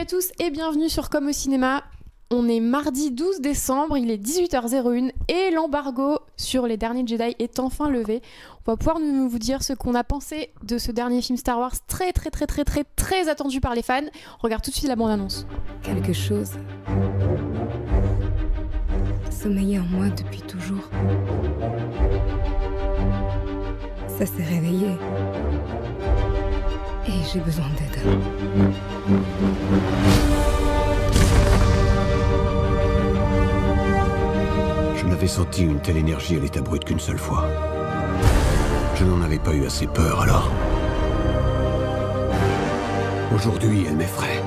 à tous et bienvenue sur Comme au cinéma. On est mardi 12 décembre, il est 18h01 et l'embargo sur les derniers Jedi est enfin levé. On va pouvoir vous dire ce qu'on a pensé de ce dernier film Star Wars très attendu par les fans. On regarde tout de suite la bande-annonce. Quelque chose sommeillait en moi depuis toujours. Ça s'est réveillé. Et j'ai besoin d'aide. Je n'avais senti une telle énergie à l'état brut qu'une seule fois. Je n'en avais pas eu assez peur alors. Aujourd'hui, elle m'effraie.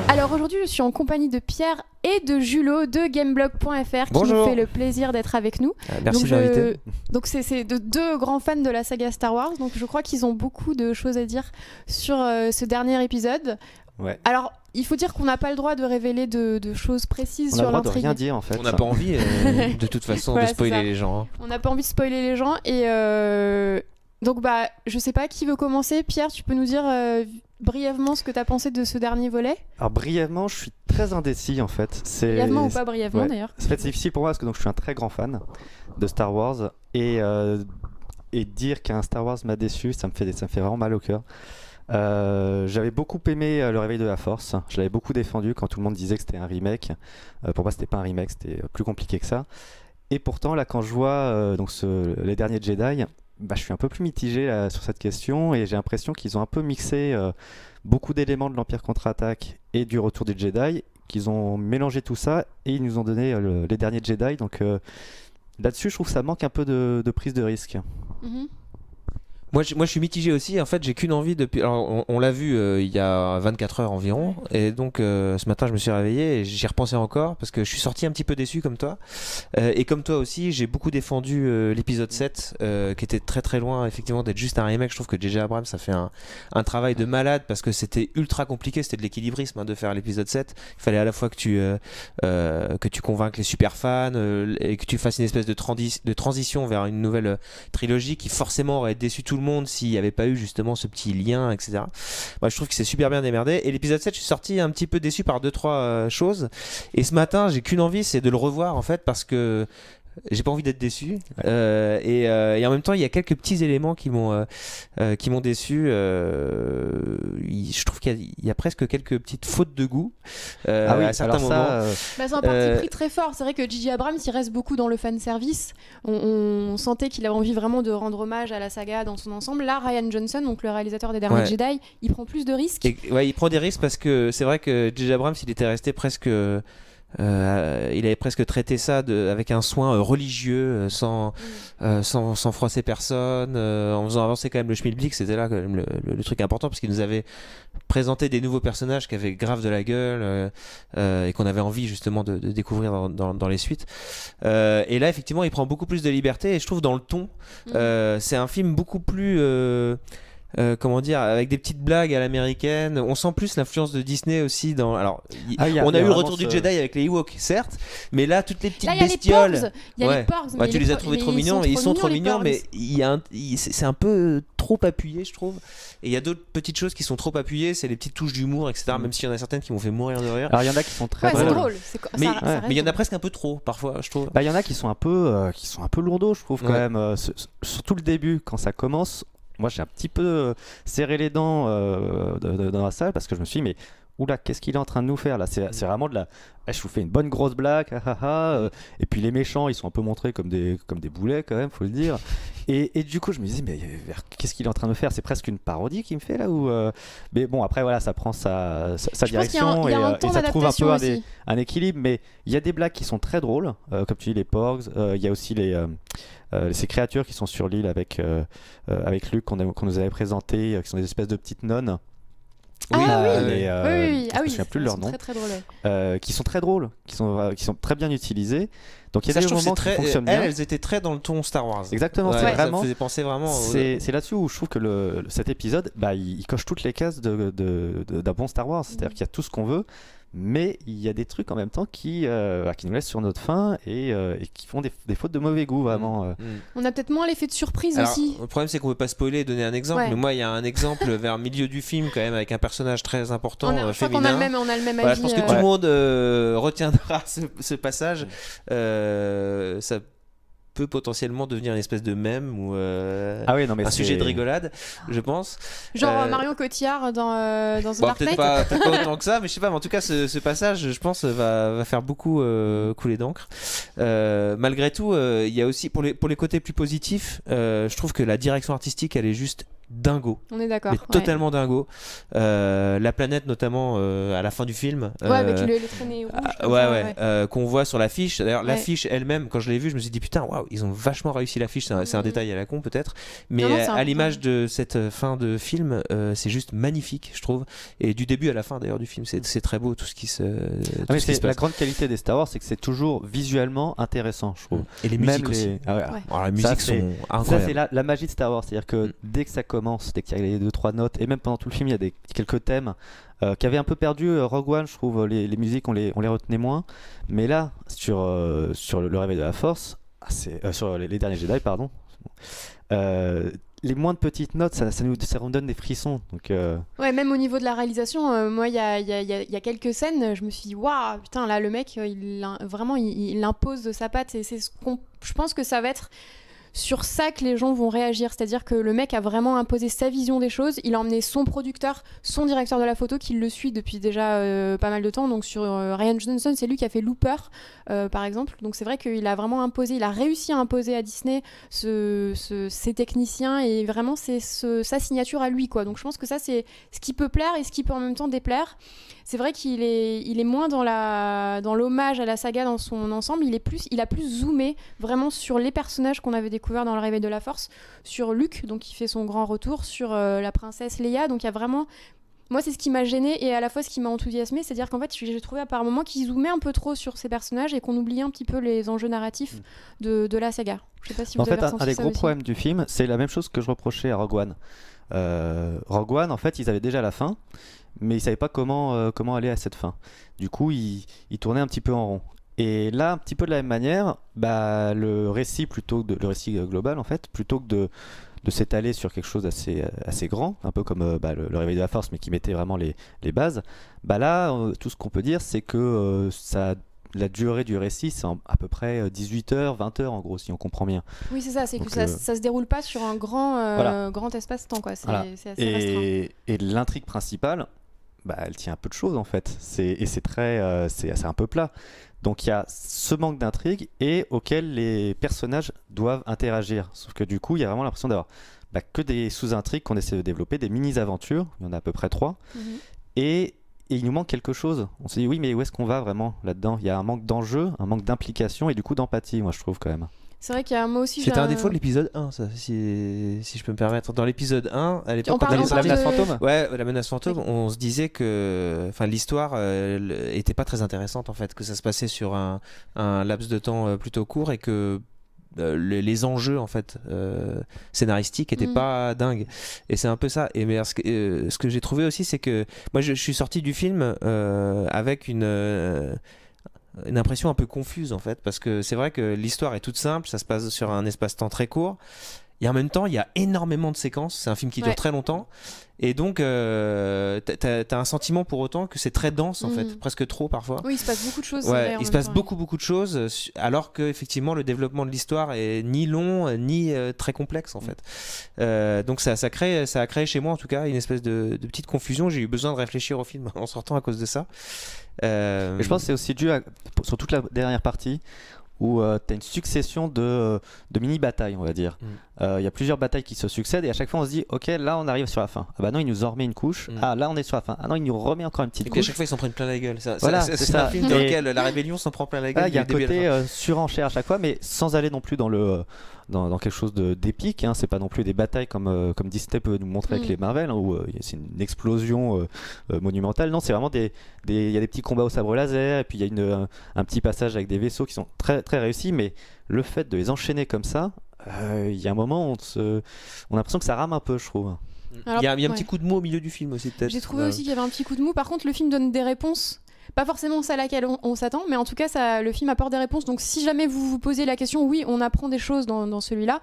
Alors aujourd'hui, je suis en compagnie de Pierre et de Julot de Gameblog.fr qui nous fait le plaisir d'être avec nous. Merci de m'inviter. Donc c'est deux grands fans de la saga Star Wars, donc je crois qu'ils ont beaucoup de choses à dire sur ce dernier épisode. Ouais. Alors, il faut dire qu'on n'a pas le droit de révéler de choses précises sur l'intrigue. On n'a le droit de rien dire en fait. On n'a pas envie de toute façon voilà, de spoiler les gens. Hein. On n'a pas envie de spoiler les gens et donc je sais pas qui veut commencer. Pierre, tu peux nous dire brièvement ce que tu as pensé de ce dernier volet? Alors brièvement, je suis très indécis en fait. Brièvement ou pas brièvement d'ailleurs. En fait, c'est difficile pour moi parce que donc, je suis un très grand fan de Star Wars et dire qu'un Star Wars m'a déçu, ça me fait vraiment mal au cœur. J'avais beaucoup aimé Le Réveil de la Force. Je l'avais beaucoup défendu quand tout le monde disait que c'était un remake. Pour moi, c'était pas un remake, c'était plus compliqué que ça. Et pourtant, là, quand je vois les derniers Jedi, je suis un peu plus mitigé là, sur cette question et j'ai l'impression qu'ils ont un peu mixé beaucoup d'éléments de l'Empire contre-attaque et du Retour des Jedi, qu'ils ont mélangé tout ça et ils nous ont donné les derniers Jedi. Donc là-dessus, je trouve que ça manque un peu de prise de risque. Mm-hmm. Moi, je suis mitigé aussi. En fait, j'ai qu'une envie depuis. Alors, on l'a vu il y a 24 heures environ. Et donc, ce matin, je me suis réveillé et j'y repensais encore parce que je suis sorti un petit peu déçu comme toi. Et comme toi aussi, j'ai beaucoup défendu l'épisode 7 qui était très loin, effectivement, d'être juste un remake. Je trouve que J.J. Abrams a fait un travail de malade parce que c'était ultra compliqué. C'était de l'équilibrisme de faire l'épisode 7. Il fallait à la fois que tu convainques les super fans et que tu fasses une espèce de transition vers une nouvelle trilogie qui forcément aurait déçu tout le monde s'il n'y avait pas eu justement ce petit lien, etc. Moi, je trouve que c'est super bien démerdé. Et l'épisode 7, je suis sorti un petit peu déçu par 2-3 choses. Et ce matin, j'ai qu'une envie, c'est de le revoir en fait, parce que j'ai pas envie d'être déçu. Et en même temps, il y a quelques petits éléments qui m'ont déçu. Je trouve qu'il y a presque quelques petites fautes de goût à certains moments. C'est un parti pris très fort. C'est vrai que J.J. Abrams, il reste beaucoup dans le fanservice. On sentait qu'il avait envie vraiment de rendre hommage à la saga dans son ensemble. Là, Rian Johnson, donc le réalisateur des derniers Jedi, il prend plus de risques. Il prend des risques parce que c'est vrai que J.J. Abrams, il était resté presque... il avait presque traité ça avec un soin religieux, sans froisser personne, en faisant avancer quand même le schmilblick. C'était là quand même le truc important, parce qu'il nous avait présenté des nouveaux personnages qui avaient grave de la gueule et qu'on avait envie justement de découvrir dans les suites. Et là, effectivement, il prend beaucoup plus de liberté, et je trouve dans le ton, c'est un film beaucoup plus... comment dire, avec des petites blagues à l'américaine. On sent plus l'influence de Disney aussi dans... Alors, on a eu le Retour du Jedi avec les Ewoks, certes, mais là, toutes les petites bestioles... Il y a les Porgs, tu les as trouvés trop mignons, ils sont trop mignons, mais c'est un peu trop appuyé, je trouve. Et il y a d'autres petites choses qui sont trop appuyées, c'est les petites touches d'humour, etc. Même s'il y en a certaines qui m'ont fait mourir de rire. Alors, il y en a qui sont très drôles. Mais il y en a presque un peu trop, parfois, je trouve. Il y en a qui sont un peu lourdeaux, je trouve, quand même. Surtout le début, quand ça commence... Moi, j'ai un petit peu serré les dents dans la salle parce que je me suis dit, mais oula, qu'est-ce qu'il est en train de nous faire là? C'est vraiment de la... Je vous fais une bonne grosse blague, et puis les méchants, ils sont un peu montrés comme des boulets quand même, faut le dire. Et du coup, je me disais, mais qu'est-ce qu'il est en train de faire? C'est presque une parodie qu'il me fait là ou Mais bon, après voilà, ça prend sa direction, et ça trouve un peu un équilibre. Mais il y a des blagues qui sont très drôles, comme tu dis, les Porgs. Il y a aussi ces créatures qui sont sur l'île avec Luke qu'on nous avait présenté, qui sont des espèces de petites nonnes. Oui. Je me souviens plus de leur nom. Très drôles. Qui sont très drôles, qui sont très bien utilisés. Donc il y a des moments qui fonctionnent bien. Elles étaient très dans le ton Star Wars. Exactement, c'est vraiment. Ça me faisait penser vraiment. C'est là-dessus où je trouve que cet épisode, il coche toutes les cases d'un bon Star Wars. C'est-à-dire qu'il y a tout ce qu'on veut, mais il y a des trucs en même temps qui nous laissent sur notre faim et qui font des fautes de mauvais goût vraiment. On a peut-être moins l'effet de surprise Alors, aussi. le problème c'est qu'on veut pas spoiler et donner un exemple, Ouais. mais moi il y a un exemple vers le milieu du film quand même avec un personnage très important Je crois féminin. qu'on a le même Voilà, avis. je pense que tout le monde retiendra ce passage. Ça peut potentiellement devenir une espèce de mème ou Ah oui, non, mais un c'est- sujet de rigolade, je pense. Genre Marion Cotillard dans The Bon, Dark Knight. peut-être pas autant que ça, mais je sais pas. Mais en tout cas, ce passage, je pense, va faire beaucoup couler d'encre. Malgré tout, il y a aussi pour les côtés plus positifs, je trouve que la direction artistique, elle est juste dingo. On est d'accord. Mais totalement dingo. La planète, notamment à la fin du film. Ouais, avec les traînées rouges. comme ça, qu'on voit sur l'affiche. D'ailleurs, Ouais. l'affiche elle-même, quand je l'ai vue, je me suis dit putain, waouh, ils ont vachement réussi l'affiche. C'est un détail à la con peut-être, mais Non, non, c'est à important. l'image de cette fin de film, c'est juste magnifique, je trouve. Et du début à la fin d'ailleurs du film, c'est très beau tout ce qui se. Ah, tout mais ce qui se c'est la passe. grande qualité des Star Wars, c'est que c'est toujours visuellement intéressant, je trouve. Et les Même musiques aussi. les... Ah ouais. Ouais. Alors, les Ça, musiques c'est- sont Ça, incroyables. c'est la magie de Star Wars. C'est-à-dire que dès que ça commence, dès qu'il y a les 2-3 notes, et même pendant tout le film, il y a quelques thèmes qui avaient un peu perdu Rogue One, je trouve. Les musiques, on les retenait moins. Mais là, sur le réveil de la Force, sur les derniers Jedi, pardon, les moindres petites notes, ça nous donne des frissons. Donc, Ouais, même au niveau de la réalisation, moi, il y a quelques scènes, je me suis dit, waouh, putain, là, le mec, vraiment, il impose de sa patte. Et je pense que ça va être sur ça que les gens vont réagir. C'est-à-dire que le mec a vraiment imposé sa vision des choses. Il a emmené son producteur, son directeur de la photo, qui le suit depuis déjà pas mal de temps. Donc sur Rian Johnson, c'est lui qui a fait Looper, par exemple. Donc c'est vrai qu'il a vraiment imposé, il a réussi à imposer à Disney ses techniciens, et vraiment c'est sa signature à lui, quoi. Donc je pense que ça, c'est ce qui peut plaire et ce qui peut en même temps déplaire. C'est vrai qu'il est moins dans l'hommage à la saga dans son ensemble. Il a plus zoomé vraiment sur les personnages qu'on avait découverts dans le Réveil de la Force, sur Luke, donc qui fait son grand retour, sur la princesse Leia. Donc il y a vraiment, moi c'est ce qui m'a gêné et à la fois ce qui m'a enthousiasmé, c'est-à-dire qu'en fait j'ai trouvé par moments qu'ils zoomaient un peu trop sur ces personnages et qu'on oubliait un petit peu les enjeux narratifs de la saga. Je sais pas si vous en avez fait, ressenti un des ça gros aussi. problèmes du film, c'est la même chose que je reprochais à Rogue One. Rogue One, en fait, ils avaient déjà la fin, mais ils savaient pas comment aller à cette fin. Du coup, ils tournaient un petit peu en rond. Et là, un petit peu de la même manière, le récit global, en fait, plutôt que de s'étaler sur quelque chose assez grand, un peu comme le Réveil de la Force, mais qui mettait vraiment les bases, là, tout ce qu'on peut dire, c'est que la durée du récit, c'est à peu près 18h, 20h en gros, si on comprend bien. Oui, c'est ça, c'est que Donc, ça se déroule pas sur un grand espace-temps, quoi. C'est Voilà. c'est assez restreint. Et l'intrigue principale, elle tient un peu de choses en fait. C'est un peu plat. Donc il y a ce manque d'intrigue et auquel les personnages doivent interagir. Sauf que du coup, il y a vraiment l'impression d'avoir que des sous-intrigues qu'on essaie de développer, des mini-aventures. Il y en a à peu près 3. Mhm. Et il nous manque quelque chose. On se dit oui, mais où est-ce qu'on va vraiment là-dedans? Il y a un manque d'enjeu, un manque d'implication et du coup d'empathie, moi je trouve quand même. C'est vrai qu'il y a moi aussi. C'était un défaut de l'épisode 1, ça, si je peux me permettre. Dans l'épisode 1, à l'époque, On parle La menace de- fantôme. Ouais, la menace fantôme, Oui. on se disait que l'histoire était pas très intéressante en fait, que ça se passait sur un laps de temps plutôt court et que les enjeux en fait scénaristiques étaient pas dingues. Et c'est un peu ça. Et mais ce que j'ai trouvé aussi, c'est que moi je suis sorti du film avec une impression un peu confuse en fait, parce que c'est vrai que l'histoire est toute simple, ça se passe sur un espace-temps très court. Et en même temps, il y a énormément de séquences. C'est un film qui dure Ouais. très longtemps. Et donc, t'as un sentiment pour autant que c'est très dense, en fait. Presque trop, parfois. Oui, il se passe beaucoup de choses. c'est Ouais, vrai, en il se même passe temps, beaucoup de choses, alors que effectivement le développement de l'histoire est ni long ni très complexe en fait. Donc ça a créé chez moi en tout cas une espèce de petite confusion. J'ai eu besoin de réfléchir au film en sortant à cause de ça. Et je pense que c'est aussi dû sur toute la dernière partie où tu as une succession de mini-batailles, on va dire. Il y a plusieurs batailles qui se succèdent et à chaque fois on se dit ok, là on arrive sur la fin. Ah bah non, il nous en remet une couche. Ah là on est sur la fin. Ah non, il nous remet encore une petite Et puis à couche. chaque fois ils s'en prennent plein la gueule. Voilà, c'est c'est un ça. film dans Et- lequel la rébellion s'en prend plein la gueule. Il y a un du début à la fin. côté surenchère à chaque fois, mais sans aller non plus dans quelque chose d'épique. Hein. C'est pas non plus des batailles comme Disney peut nous montrer avec les Marvel, hein, où c'est une explosion monumentale. Non, c'est vraiment il y a des petits combats au sabre laser, et puis il y a un petit passage avec des vaisseaux qui sont très, très réussis, mais le fait de les enchaîner comme ça, il y a un moment où on a l'impression que ça rame un peu, je trouve. Alors, Il y a un ouais. petit coup de mot au milieu du film aussi peut-être. J'ai trouvé aussi qu'il y avait un petit coup de mou. Par contre, le film donne des réponses pas forcément celle à laquelle on s'attend, mais en tout cas, le film apporte des réponses. Donc, si jamais vous vous posez la question, oui, on apprend des choses dans celui-là.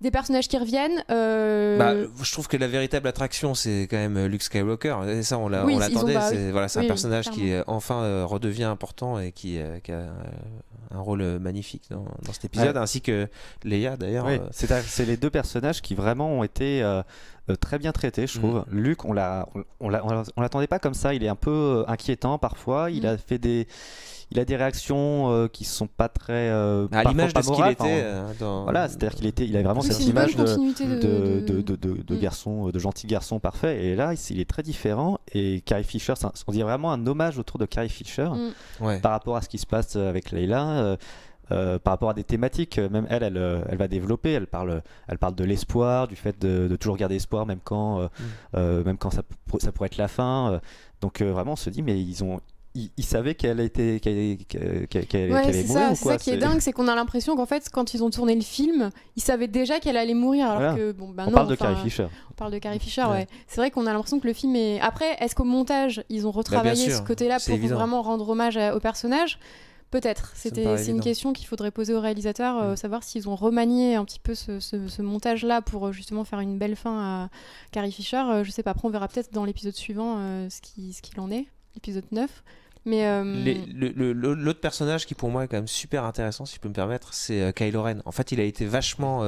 Des personnages qui reviennent. Je trouve que la véritable attraction, c'est quand même Luke Skywalker. Et ça, on l'attendait. C'est un personnage clairement. qui enfin redevient important et qui a un rôle magnifique dans cet épisode, ainsi que Leia d'ailleurs. Oui, c'est les deux personnages qui vraiment ont été très bien traités, je trouve. Luke, on l'attendait pas comme ça. Il est un peu inquiétant parfois. Il a fait il a des réactions qui sont pas très à l'image de ce qu'il était voilà, c'est-à-dire il avait vraiment cette image de garçon, de gentil garçon parfait, et là il est très différent. Et Carrie Fisher, on dirait vraiment un hommage autour de Carrie Fisher par rapport à ce qui se passe avec Leila, par rapport à des thématiques. Même elle va développer, elle parle de l'espoir, du fait de toujours garder espoir même quand ça pourrait être la fin. Donc vraiment on se dit, mais ils savaient qu'elle allait mourir ou quoi. C'est ça qui est dingue, c'est qu'on a l'impression qu'en fait, quand ils ont tourné le film, ils savaient déjà qu'elle allait mourir, alors que on parle de Carrie Fisher. On parle de Carrie Fisher, ouais. C'est vrai qu'on a l'impression que le film est. Après, est-ce qu'au montage, ils ont retravaillé ce côté-là pour vraiment rendre hommage au personnage ? Peut-être. C'est une question qu'il faudrait poser au réalisateur, savoir s'ils ont remanié un petit peu ce montage-là pour justement faire une belle fin à Carrie Fisher. Je sais pas. Après, on verra peut-être dans l'épisode suivant ce qu'il en est, l'épisode 9. Mais l'autre personnage qui pour moi est quand même super intéressant, si je peux me permettre, c'est Kylo Ren. En fait, il a été vachement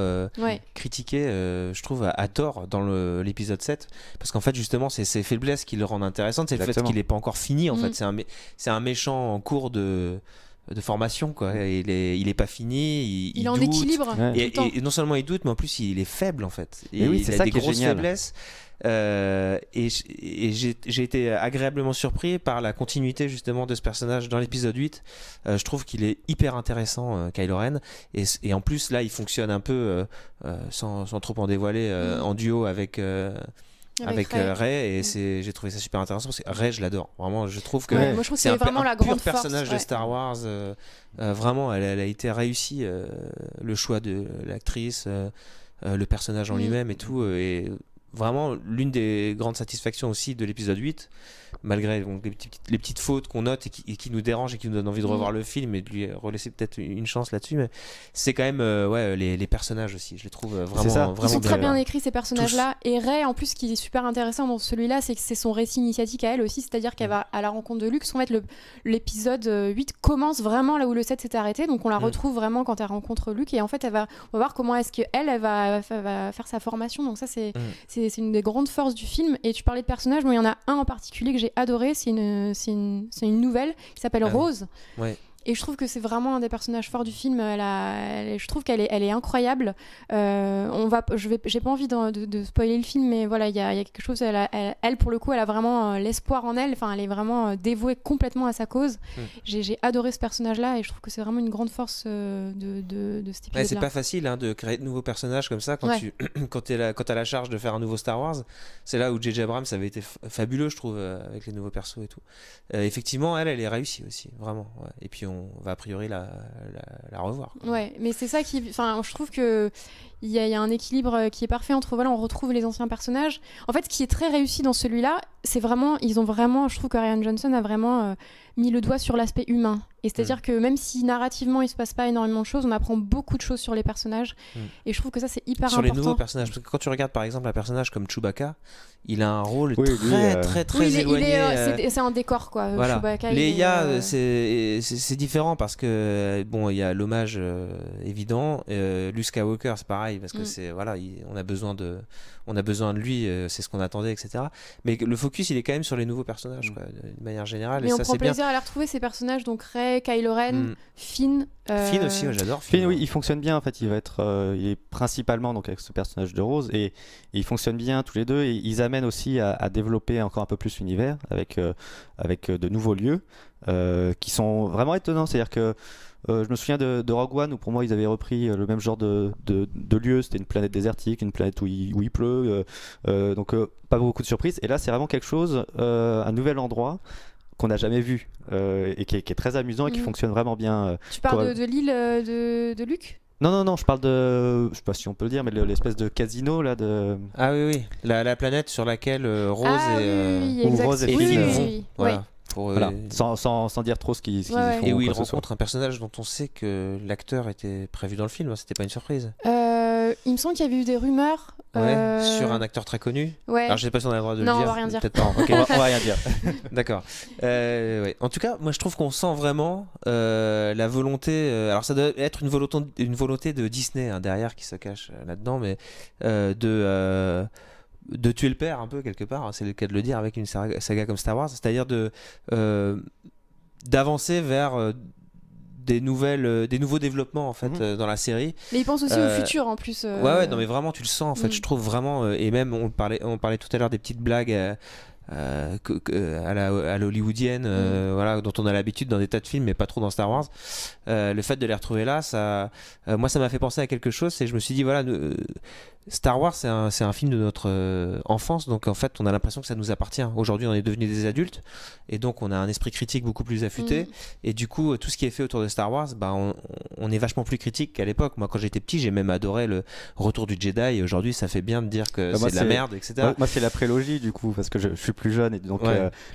critiqué, je trouve, à tort dans l'épisode 7, parce qu'en fait justement c'est ses faiblesses qui le rendent intéressant, c'est le fait qu'il n'est pas encore fini en fait. C'est un méchant en cours de formation, quoi. Il est pas fini, il est en doute, équilibre et non seulement il doute, mais en plus il est faible en fait. Oui, c'est il ça a des qui est grosses génial. faiblesses. Et j'ai été agréablement surpris par la continuité justement de ce personnage dans l'épisode 8. Je trouve qu'il est hyper intéressant, Kylo Ren, et en plus là il fonctionne un peu sans trop en dévoiler, en duo avec Rey, et j'ai trouvé ça super intéressant parce que Rey, je l'adore vraiment. Je trouve que moi, je trouve c'est que vraiment la grande pur personnage force, de Star Wars. Vraiment, elle a été réussie, le choix de l'actrice, le personnage en lui-même et tout, et vraiment l'une des grandes satisfactions aussi de l'épisode 8, malgré donc, les petites fautes qu'on note et qui nous dérangent et qui nous donnent envie de revoir le film et de lui relaisser peut-être une chance là-dessus, mais c'est quand même les personnages aussi, je les trouve vraiment ils sont très bien écrits, ces personnages-là. Et Rey, en plus, ce qui est super intéressant dans celui-là, c'est que c'est son récit initiatique à elle aussi, c'est-à-dire qu'elle va à la rencontre de Luke. En fait, l'épisode 8 commence vraiment là où le 7 s'était arrêté, donc on la retrouve vraiment quand elle rencontre Luke, et en fait on va voir comment est-ce qu'elle va faire sa formation. Donc ça c'est une des grandes forces du film. Et tu parlais de personnages, moi il y en a un en particulier que j'ai adoré, c'est une nouvelle qui s'appelle Rose. Et je trouve que c'est vraiment un des personnages forts du film. Je trouve qu'elle est incroyable. J'ai pas envie de spoiler le film, mais voilà, il y a quelque chose. Elle, pour le coup, elle a vraiment l'espoir en elle. Enfin, elle est vraiment dévouée complètement à sa cause. J'ai adoré ce personnage-là, et je trouve que c'est vraiment une grande force de cet épisode-là. C'est pas facile de créer de nouveaux personnages comme ça quand t'as la charge de faire un nouveau Star Wars. C'est là où J.J. Abrams avait été fabuleux, je trouve, avec les nouveaux persos et tout. Effectivement, elle est réussie aussi, vraiment. Ouais. Et puis on va a priori la revoir, quoi. Ouais, mais c'est ça qui, enfin, je trouve que il y a un équilibre qui est parfait entre, voilà, on retrouve les anciens personnages. En fait, ce qui est très réussi dans celui-là, c'est vraiment, je trouve que Rian Johnson a vraiment mis le doigt sur l'aspect humain. Et c'est-à-dire que même si narrativement il se passe pas énormément de choses, on apprend beaucoup de choses sur les personnages. Et je trouve que ça c'est hyper important. Sur les nouveaux personnages, parce que quand tu regardes par exemple un personnage comme Chewbacca, il a un rôle très éloigné. C'est un décor, quoi. Voilà. Chewbacca, Leia, c'est différent parce que bon, il y a l'hommage évident. Luke Skywalker, c'est pareil parce que on a besoin de lui, c'est ce qu'on attendait, etc. Mais le focus il est quand même sur les nouveaux personnages, quoi, de manière générale. Mais et on ça, prend c'est plaisir bien. à les retrouver, ces personnages, donc Rey, Kylo Ren, Finn. Finn aussi, j'adore Finn. Oui, il fonctionne bien en fait. Il est principalement donc avec ce personnage de Rose, et ils fonctionnent bien tous les deux, et ils amènent aussi à développer encore un peu plus l'univers avec de nouveaux lieux qui sont vraiment étonnants. C'est-à-dire que je me souviens de Rogue One où pour moi ils avaient repris le même genre de lieu. C'était une planète désertique, une planète où il pleut, donc pas beaucoup de surprises. Et là c'est vraiment quelque chose, un nouvel endroit qu'on n'a jamais vu, et qui est très amusant et qui fonctionne vraiment bien. Tu parles de l'île de Luke ? Non, je parle de, je sais pas si on peut le dire, mais l'espèce de casino là de. Ah oui, la planète sur laquelle Rose Rose et Finn Finn. Voilà. Voilà, sans dire trop ce qu'ils font. Et où il quoi que ce soit. rencontre un personnage dont on sait que l'acteur était prévu dans le film, c'était pas une surprise. Il me semble qu'il y avait eu des rumeurs. Sur un acteur très connu. Ouais. Alors je sais pas si on a le droit de Non, le dire. on va rien dire. Peut-être pas. Ok. On va rien dire. D'accord. Ouais. En tout cas, moi je trouve qu'on sent vraiment la volonté. Alors ça doit être une volonté de Disney derrière qui se cache là-dedans, mais de tuer le père un peu quelque part. C'est le cas de le dire avec une saga comme Star Wars, c'est-à-dire d'avancer vers des nouveaux développements en fait dans la série. Mais il pense aussi au futur en plus. Ouais, non mais vraiment tu le sens en fait. Je trouve vraiment et même on parlait tout à l'heure des petites blagues à l'hollywoodienne, voilà, dont on a l'habitude dans des tas de films, mais pas trop dans Star Wars. Le fait de les retrouver là, moi ça m'a fait penser à quelque chose. Et je me suis dit voilà, Star Wars c'est un film de notre enfance, donc en fait on a l'impression que ça nous appartient. Aujourd'hui on est devenus des adultes et donc on a un esprit critique beaucoup plus affûté et du coup tout ce qui est fait autour de Star Wars, on est vachement plus critique qu'à l'époque. Moi quand j'étais petit j'ai même adoré le Retour du Jedi et aujourd'hui ça fait bien de dire que c'est de la merde, etc. Moi c'est la prélogie du coup parce que je suis plus jeune et donc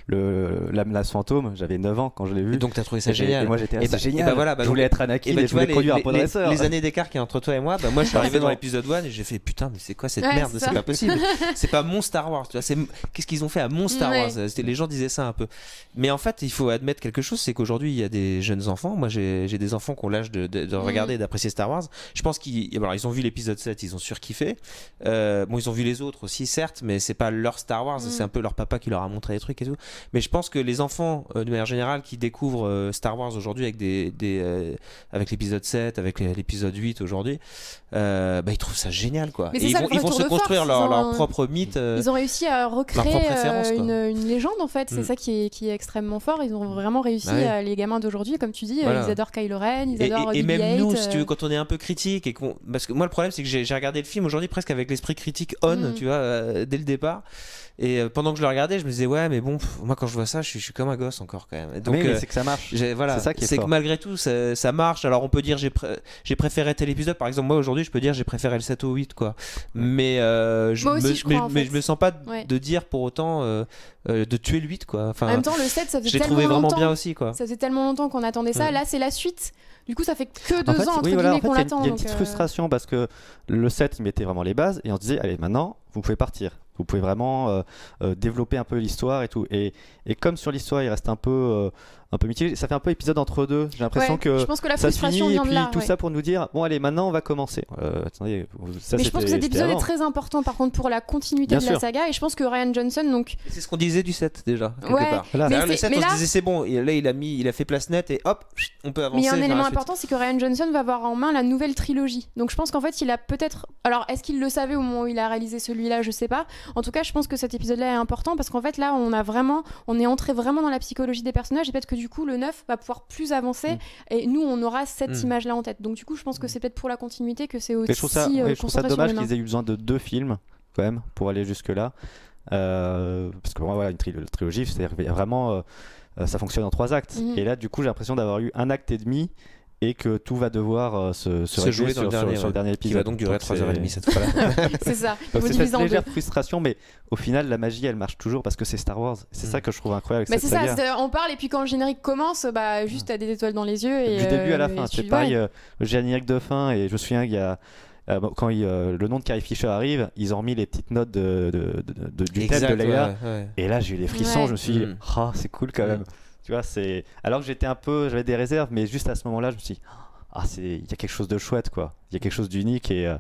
la menace fantôme, j'avais 9 ans quand je l'ai vu. Et donc t'as trouvé ça génial. Et moi j'étais génial. Voilà, je voulais être Anakin et je voulais conduire un podresseur. Les années d'écart qu'il y a entre toi et moi, moi je suis arrivé dans l'épisode 1 et j'ai fait putain mais c'est quoi cette merde, c'est pas possible. C'est pas mon Star Wars, tu vois, qu'est-ce qu'ils ont fait à mon Star Wars. Les gens disaient ça un peu. Mais en fait, il faut admettre quelque chose, c'est qu'aujourd'hui, il y a des jeunes enfants. Moi, j'ai des enfants qui ont l'âge de regarder et d'apprécier Star Wars. Je pense qu'ils ont vu l'épisode 7, ils ont surkiffé. Ils ont vu les autres aussi, certes, mais c'est pas leur Star Wars, c'est un peu leur papa qui leur a montré des trucs et tout. Mais je pense que les enfants, de manière générale, qui découvrent Star Wars aujourd'hui avec l'épisode 7, avec l'épisode 8 aujourd'hui, ils trouvent ça génial, quoi. Et ils vont se construire leur propre mythe. Ils ont réussi à recréer une légende en fait. C'est ça qui est extrêmement fort. Ils ont vraiment réussi. Les gamins d'aujourd'hui, comme tu dis, ils adorent Kylo Ren, ils adorent et même BB-8, nous, si tu veux, quand on est un peu critique parce que moi le problème c'est que j'ai regardé le film aujourd'hui presque avec l'esprit critique tu vois, dès le départ. Et pendant que je le regardais, je me disais ouais mais bon moi quand je vois ça je suis comme un gosse encore quand même. Et donc mais c'est que ça marche. Voilà, c'est ça qui est que malgré tout ça marche. Alors on peut dire j'ai préféré tel épisode, par exemple moi aujourd'hui je peux dire j'ai préféré le 7 au 8 quoi. Mais je me sens pas de dire pour autant de tuer le 8 quoi. Enfin, en même temps le 7 ça faisait j'ai tellement trouvé vraiment longtemps, bien aussi quoi. ça faisait tellement longtemps qu'on attendait ça. Là c'est la suite. Du coup, ça fait que 2 ans entre guillemets qu'on l'attend. Il y a une petite frustration parce que le 7, il mettait vraiment les bases et on se disait, allez, maintenant, vous pouvez partir. Vous pouvez vraiment développer un peu l'histoire et tout. Et comme sur l'histoire, il reste un peu mitigé, ça fait un peu épisode entre deux. J'ai l'impression que, je pense que la ça se frustration finit et vient puis de là, tout ça pour nous dire, bon, allez, maintenant, on va commencer. Attendez, ça, mais je pense que cet épisode est très important par contre pour la continuité de la saga et je pense que Rian Johnson c'est ce qu'on disait du 7 déjà quelque part. Voilà. Le 7 on se disait c'est bon, et là il a fait place nette et hop on peut avancer. Mais il y a un élément important, c'est que Rian Johnson va avoir en main la nouvelle trilogie. Donc je pense qu'en fait il a peut-être, alors est-ce qu'il le savait au moment où il a réalisé celui-là, je sais pas. En tout cas je pense que cet épisode-là est important parce qu'en fait là on est entré vraiment dans la psychologie des personnages et peut-être que du coup le 9 va pouvoir plus avancer et nous on aura cette image-là en tête. Donc du coup je pense que c'est peut-être pour la continuité que c'est aussi. Je trouve ça dommage qu'ils aient eu besoin de 2 films quand même pour aller jusque là. Parce que voilà, une trilogie, c'est vraiment ça fonctionne en 3 actes. Et là, du coup, j'ai l'impression d'avoir eu un acte et demi et que tout va devoir se jouer sur le dernier épisode. Qui va donc durer 3h30 cette fois-là. C'est ça. Donc c'est cette légère frustration, mais au final, la magie, elle marche toujours parce que c'est Star Wars. C'est ça que je trouve incroyable avec cette saga. C'est ça, on parle et puis quand le générique commence, juste t'as des étoiles dans les yeux. Et du début à la fin, c'est pareil. Le générique de fin, et je me souviens qu'il y a. Quand le nom de Carrie Fisher arrive, ils ont remis les petites notes du thème de Leia. Et là, j'ai eu des frissons. Je me suis dit, c'est cool quand même. Tu vois, alors que j'avais des réserves, mais juste à ce moment-là, je me suis dit, il y a quelque chose de chouette, quoi. Il y a quelque chose d'unique et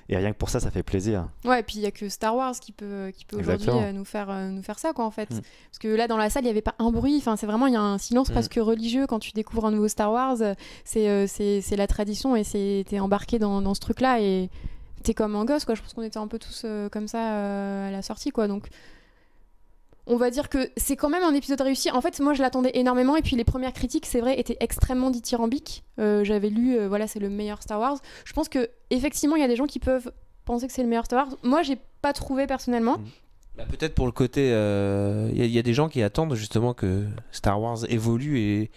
rien que pour ça, ça fait plaisir. Ouais, et puis il y a que Star Wars qui peut aujourd'hui nous faire ça, quoi, en fait. Parce que là, dans la salle, il y avait pas un bruit. Enfin, c'est vraiment, il y a un silence presque religieux quand tu découvres un nouveau Star Wars. C'est la tradition et t'es embarqué dans ce truc-là et t'es comme un gosse, quoi. Je pense qu'on était un peu tous comme ça à la sortie, quoi. Donc on va dire que c'est quand même un épisode réussi. En fait, moi, je l'attendais énormément. Et puis, les premières critiques, c'est vrai, étaient extrêmement dithyrambiques. J'avais lu, c'est le meilleur Star Wars. Je pense qu'effectivement, il y a des gens qui peuvent penser que c'est le meilleur Star Wars. Moi, j'ai pas trouvé personnellement. Peut-être pour le côté... Il y a des gens qui attendent justement que Star Wars évolue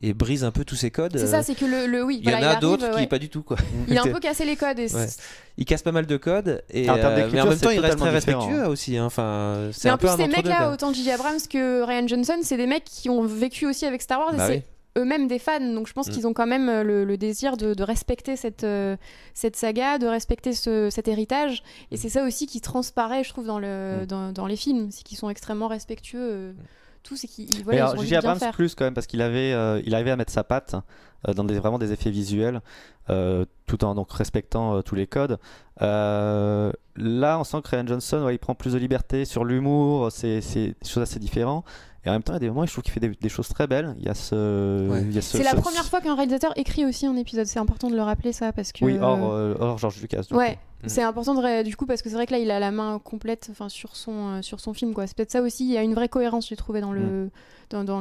et brise un peu tous ces codes. C'est ça, c'est que oui, il y en voilà, a d'autres arrive, qui pas du tout quoi. Il a un peu cassé les codes. Et Ouais. Il casse pas mal de codes et En termes mais d'écriture, en même temps c'est il reste très totalement différent, respectueux aussi. Hein. Enfin, c'est Mais un en peu plus, un ces entre-deux, mecs-là, quoi. autant J.J. Abrams que Rian Johnson, c'est des mecs qui ont vécu aussi avec Star Wars et Bah c'est oui. eux-mêmes des fans. Donc je pense qu'ils ont quand même le désir de respecter cette saga, de respecter cet héritage. Et c'est ça aussi qui transparaît, je trouve, dans les films. C'est qu'ils sont extrêmement respectueux. Tous et qu'ils Mais alors, ils ont envie J.J. de bien Abrams faire. plus quand même parce qu'il avait, il arrivait à mettre sa patte dans vraiment des effets visuels, tout en donc respectant tous les codes. Là, on sent que Rian Johnson, il prend plus de liberté sur l'humour, c'est des choses assez différentes. Et en même temps, il y a des moments où je trouve qu'il fait des choses très belles. Il y a C'est la première fois qu'un réalisateur écrit aussi un épisode. C'est important de le rappeler ça parce que. Oui, hors George Lucas. Du Ouais. coup. C'est important du coup parce que c'est vrai que là il a la main complète sur son film quoi. C'est peut-être ça aussi, il y a une vraie cohérence j'ai trouvé dans le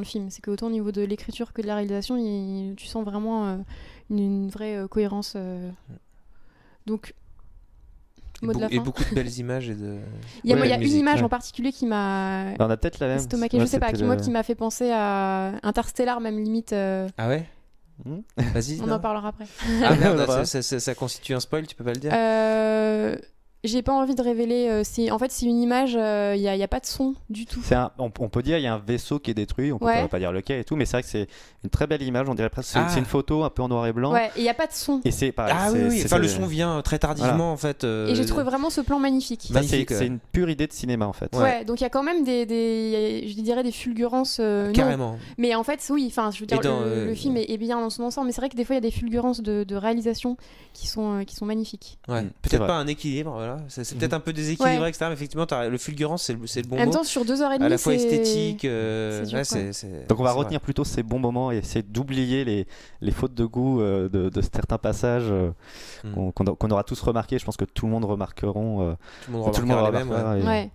film. C'est qu'autant au niveau de l'écriture que de la réalisation, tu sens vraiment une vraie cohérence. Donc mot de la fin. Et beaucoup de belles images et de. Il y a, Ouais, moi, il y a la une musique, image ouais. en particulier qui m'a On a peut-être la même. estomaqué, Ouais, je sais pas, c'était qui m'a fait penser à Interstellar même limite. Ah ouais. Vas-y. On non en parlera après. Ah merde, Ouais. ça constitue un spoil, tu peux pas le dire. J'ai pas envie de révéler. En fait, c'est une image. Il y a pas de son du tout. On peut dire il y a un vaisseau qui est détruit, on peut Ouais. pas dire lequel et tout, mais c'est vrai que c'est une très belle image, on dirait presque Ah. c'est une photo un peu en noir et blanc. Ouais, et il y a pas de son. Et c'est pareil. Ah oui. Enfin, le son vient très tardivement Voilà. en fait. Et j'ai trouvé vraiment ce plan magnifique. Ça, magnifique, c'est ouais. une pure idée de cinéma en fait. Ouais, donc il y a quand même je dirais des fulgurances. Non. Carrément. Mais en fait, oui, enfin, je veux dire, Et dans, le film est bien dans son ensemble, mais c'est vrai que des fois, il y a des fulgurances de réalisation qui sont magnifiques. Ouais. c'est Peut-être vrai. pas un équilibre, voilà. C'est peut-être un peu déséquilibré, Ouais. etc. Mais effectivement, le fulgurance, c'est le bon En même mot. temps, sur 2h30, À la fois c'est- esthétique. c'est dur, ouais, quoi. Donc on va c'est retenir plutôt ces bons moments et essayer d'oublier les fautes de goût de certains passages qu'on aura tous remarqué. Je pense que tout le monde remarqueront. vrai. Tout le monde remarquera les mêmes. remarquera Ouais. et- Ouais.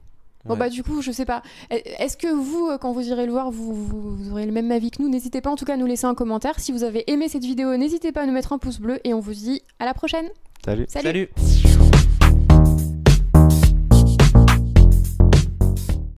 Bon Ouais. bah du coup je sais pas. Est-ce que vous quand vous irez le voir vous aurez le même avis que nous? N'hésitez pas en tout cas à nous laisser un commentaire. Si vous avez aimé cette vidéo n'hésitez pas à nous mettre un pouce bleu et on vous dit à la prochaine. Salut. Salut. Salut.